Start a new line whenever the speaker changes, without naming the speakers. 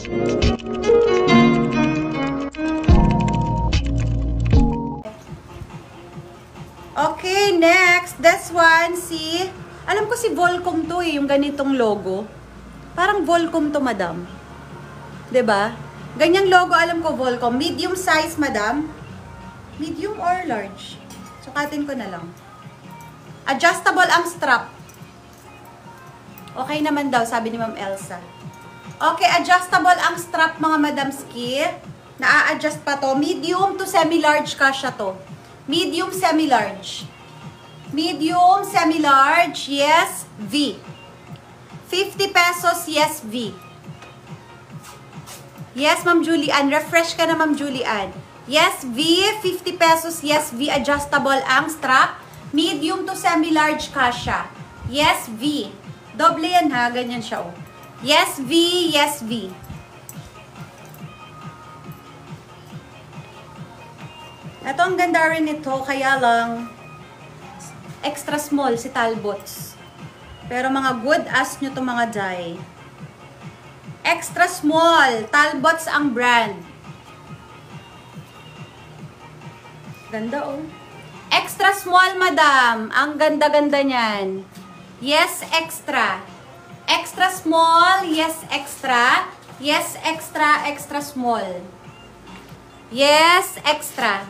Okay, next. This one, si... Alam ko si Volcom to eh, yung ganitong logo. Parang Volcom to, madam. 'Di ba? Ganyang logo, alam ko, Volcom. Medium size, madam. Medium or large? Sukatin ko na lang. Adjustable ang strap. Okay naman daw, sabi ni Ma'am Elsa. Okay, adjustable ang strap, mga madamski. Na-a-adjust pa to. Medium to semi-large kasya to. Medium, semi-large. Medium, semi-large, yes, V. 50 pesos, yes, V. Yes, Ma'am Julian. Refresh ka na, Ma'am Julian. Yes, V. 50 pesos, yes, V. Adjustable ang strap. Medium to semi-large kasya. Yes, V. Doble yan ha, ganyan siya oh. Yes, V, yes, V. Ito ang ganda rin ito, kaya lang extra small si Talbots. Pero mga good as nyo itong mga dye. Extra small. Talbots ang brand. Ganda oh. Extra small, madam. Ang ganda-ganda niyan. Yes, extra. Extra small. Yes, extra. Yes, extra, extra small. Yes, extra.